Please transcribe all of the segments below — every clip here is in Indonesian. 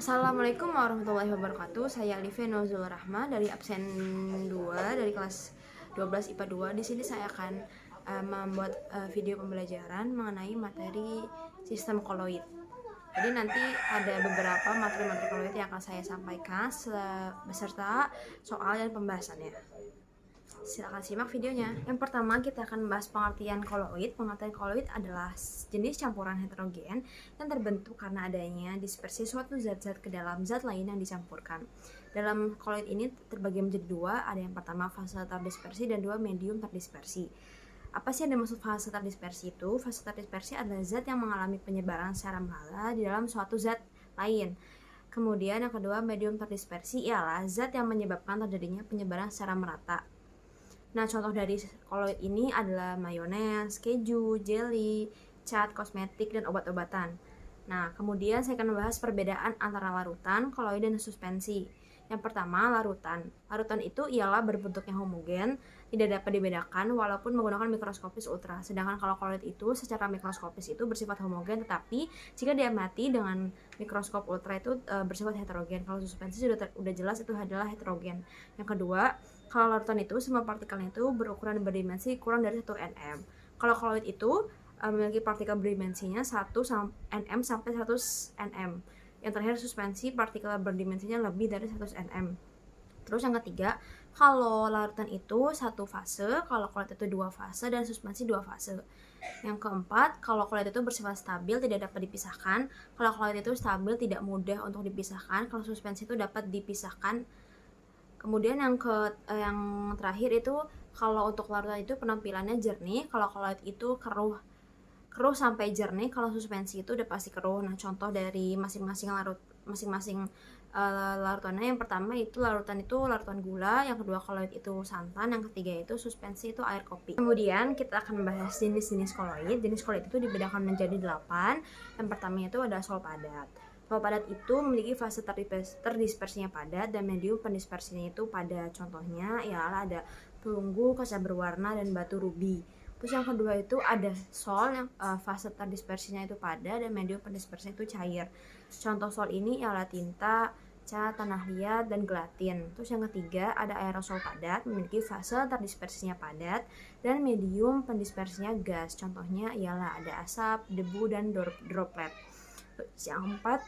Assalamualaikum warahmatullahi wabarakatuh. Saya Alifia Nuzul Rahma dari absen 2 dari kelas 12 IPA 2. Di sini saya akan membuat video pembelajaran mengenai materi sistem koloid. Jadi nanti ada beberapa materi-materi koloid yang akan saya sampaikan beserta soal dan pembahasannya. Silahkan simak videonya. Yang pertama kita akan membahas pengertian koloid. Pengertian koloid adalah jenis campuran heterogen yang terbentuk karena adanya dispersi suatu zat-zat ke dalam zat lain yang dicampurkan. Dalam koloid ini terbagi menjadi dua, ada yang pertama fase terdispersi dan dua medium terdispersi. Apa sih yang dimaksud fase terdispersi itu? Fase terdispersi adalah zat yang mengalami penyebaran secara merata di dalam suatu zat lain. Kemudian yang kedua, medium terdispersi ialah zat yang menyebabkan terjadinya penyebaran secara merata. Nah, contoh dari koloid ini adalah mayones, keju, jelly, cat, kosmetik, dan obat-obatan. Nah, kemudian saya akan membahas perbedaan antara larutan, koloid, dan suspensi. Yang pertama, larutan. Larutan itu ialah berbentuknya homogen, tidak dapat dibedakan walaupun menggunakan mikroskopis ultra. Sedangkan kalau koloid itu secara mikroskopis itu bersifat homogen, tetapi jika diamati dengan mikroskop ultra itu bersifat heterogen. Kalau suspensi sudah jelas itu adalah heterogen. Yang kedua, kalau larutan itu semua partikelnya itu berukuran berdimensi kurang dari 1 nm. Kalau koloid itu memiliki partikel berdimensinya 1 nm sampai 100 nm. Yang terakhir suspensi partikel berdimensinya lebih dari 100 nm. Terus yang ketiga, kalau larutan itu satu fase, kalau koloid itu dua fase, dan suspensi dua fase. Yang keempat, kalau koloid itu bersifat stabil tidak dapat dipisahkan. Kalau koloid itu stabil tidak mudah untuk dipisahkan. Kalau suspensi itu dapat dipisahkan. Kemudian yang terakhir itu kalau untuk larutan itu penampilannya jernih, kalau koloid itu keruh sampai jernih, kalau suspensi itu udah pasti keruh. Nah, contoh dari masing-masing larutannya, yang pertama itu larutan gula, yang kedua koloid itu santan, yang ketiga itu suspensi itu air kopi. Kemudian kita akan membahas jenis-jenis koloid. Jenis koloid itu dibedakan menjadi 8. Yang pertama itu ada sol padat. Sol padat itu memiliki fase terdispersinya padat dan medium pendispersinya itu padat. Contohnya ialah ada perunggu, kaca berwarna, dan batu rubi. Terus yang kedua itu ada sol yang fase terdispersinya itu padat dan medium pendispersinya itu cair. Contoh sol ini ialah tinta, cat, tanah liat, dan gelatin. Terus yang ketiga ada aerosol padat, memiliki fase terdispersinya padat dan medium pendispersinya gas. Contohnya ialah ada asap, debu, dan droplet. Terus yang keempat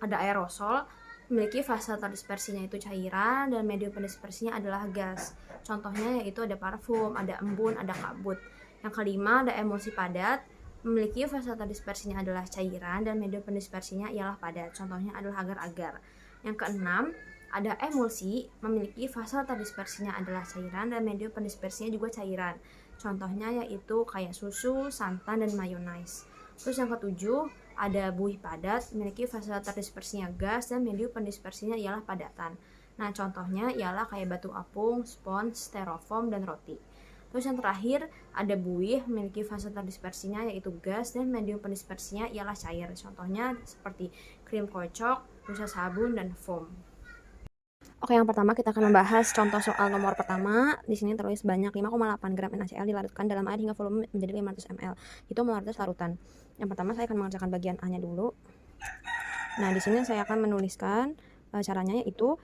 ada aerosol, memiliki fase terdispersinya itu cairan dan medium pendispersinya adalah gas. Contohnya yaitu ada parfum, ada embun, ada kabut. Yang kelima ada emulsi padat, memiliki fase terdispersinya adalah cairan dan medium pendispersinya ialah padat. Contohnya adalah agar-agar. Yang keenam ada emulsi, memiliki fase terdispersinya adalah cairan dan medium pendispersinya juga cairan. Contohnya yaitu kayak susu, santan, dan mayones. Terus yang ketujuh ada buih padat, memiliki fase terdispersinya gas dan medium pendispersinya ialah padatan. Nah, contohnya ialah kayak batu apung, spons, styrofoam, dan roti. Terus yang terakhir ada buih, memiliki fase terdispersinya yaitu gas dan medium pendispersinya ialah cair. Contohnya seperti krim kocok, busa sabun, dan foam. Oke, yang pertama kita akan membahas contoh soal nomor pertama. Di sini tertulis banyak 5,8 gram NaCl dilarutkan dalam air hingga volume menjadi 500 ml. Itu molaritas larutan. Yang pertama saya akan mengerjakan bagian A-nya dulu. Nah, di sini saya akan menuliskan caranya, yaitu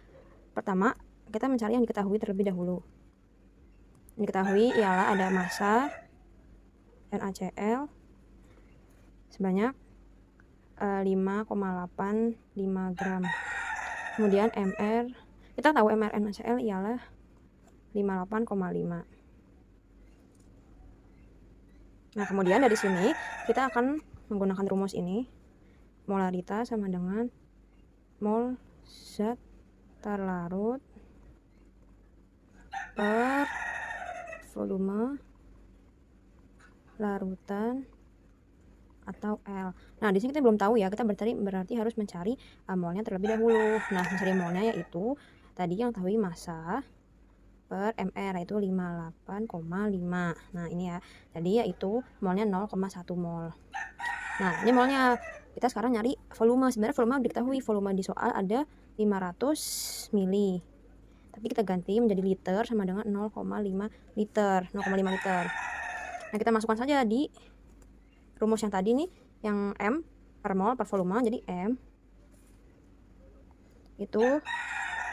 pertama kita mencari yang diketahui terlebih dahulu. Yang diketahui ialah ada massa NaCl sebanyak 5,85 gram. Kemudian Mr, kita tahu MR NaCl ialah 58,5. Nah, kemudian dari sini kita akan menggunakan rumus ini. Molaritas sama dengan mol zat terlarut per volume larutan atau L. Nah, di sini kita belum tahu ya, kita berarti harus mencari molnya terlebih dahulu. Nah, mencari molnya yaitu tadi yang tahu massa per mr yaitu 58,5. Nah, ini ya. Tadi yaitu molnya 0,1 mol. Nah, ini molnya. Kita sekarang nyari volume. Sebenarnya volume diketahui, volume di soal ada 500 mili. Tapi kita ganti menjadi liter sama dengan 0,5 liter. Nah, kita masukkan saja di rumus yang tadi nih, yang M per mol per volume, jadi M itu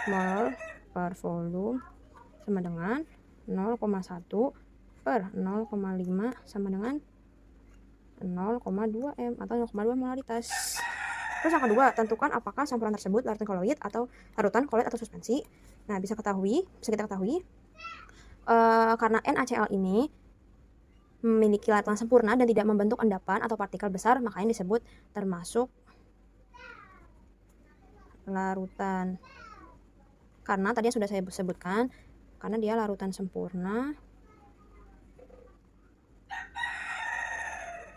mol per volume sama dengan 0,1 per 0,5 sama dengan 0,2 m atau 0,2 molaritas. Terus yang kedua, tentukan apakah campuran tersebut larutan koloid atau larutan koloid atau suspensi. Nah, bisa kita ketahui karena NaCl ini memiliki larutan sempurna dan tidak membentuk endapan atau partikel besar, makanya disebut termasuk larutan. Karena tadi sudah saya sebutkan, karena dia larutan sempurna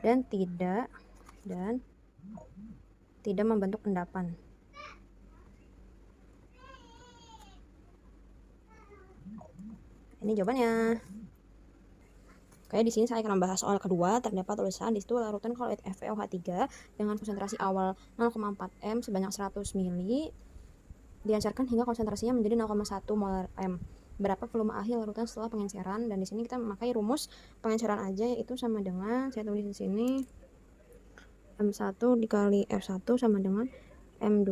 dan tidak membentuk endapan. Ini jawabannya. Oke, di sini saya akan membahas soal kedua. Terdapat tulisan di situ larutan koloid FeOH3 dengan konsentrasi awal 0,4 m sebanyak 100 ml dilancarkan hingga konsentrasinya menjadi 0,1 molar m. Berapa volume akhir larutan setelah pengenceran? Dan di sini kita memakai rumus pengenceran aja, yaitu sama dengan, saya tulis di sini, M1 dikali F1 sama dengan M2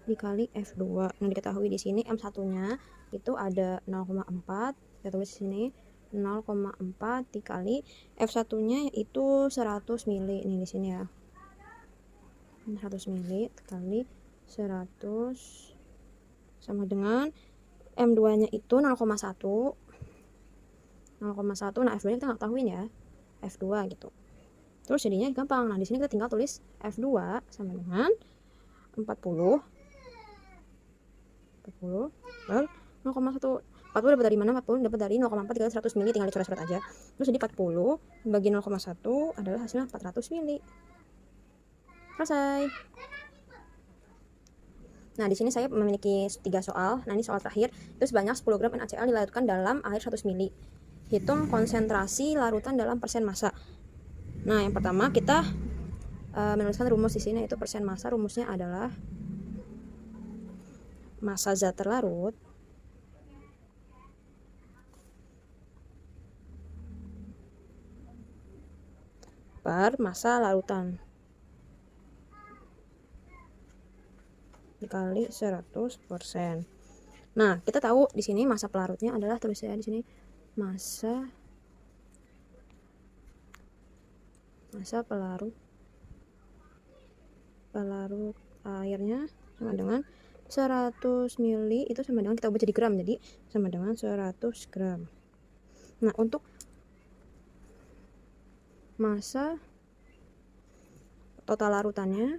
dikali F2. Nah, diketahui di sini M1-nya itu ada 0,4. Saya tulis di sini 0,4 dikali F1-nya yaitu 100 ml. Ini di sini ya. 100 ml dikali 100 sama dengan M2-nya itu 0,1. Nah, F2-nya kita nggak tahuin ya. F2 gitu. Terus jadinya gampang. Nah, di sini kita tinggal tulis F2 sama dengan 40 per 0,1. 40 dapat dari mana? 40 dapat dari 0,4 dikali 100 ml, tinggal dicoret-coret aja. Terus jadi 40 bagi 0,1 adalah hasilnya 400 ml. Selesai. Nah, di sini saya memiliki 3 soal. Nah, ini soal terakhir. Itu sebanyak 10 gram NaCl dilarutkan dalam air 100 ml. Hitung konsentrasi larutan dalam persen massa. Nah, yang pertama kita menuliskan rumus di sini, yaitu persen massa. Rumusnya adalah massa zat terlarut per massa larutan dikali 100%. Nah, kita tahu di sini massa pelarutnya adalah, tulis saya di sini, massa pelarut airnya sama dengan 100 ml, itu sama dengan, kita ubah jadi gram, jadi sama dengan 100 gram. Nah, untuk massa total larutannya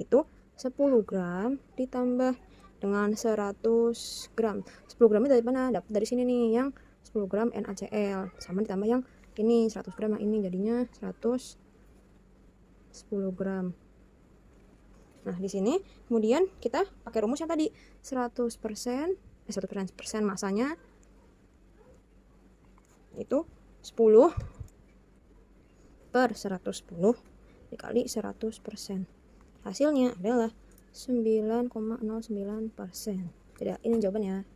itu 10 gram ditambah dengan 100 gram. 10 gramnya dari mana? Dapat dari sini nih, yang 10 gram NaCl sama ditambah yang ini 100 gram, yang ini jadinya 110 gram. Nah, di sini kemudian kita pakai rumus yang tadi, 100% masanya itu 10 per 110 dikali 100%. Hasilnya adalah 9,09%. Jadi ini jawabannya.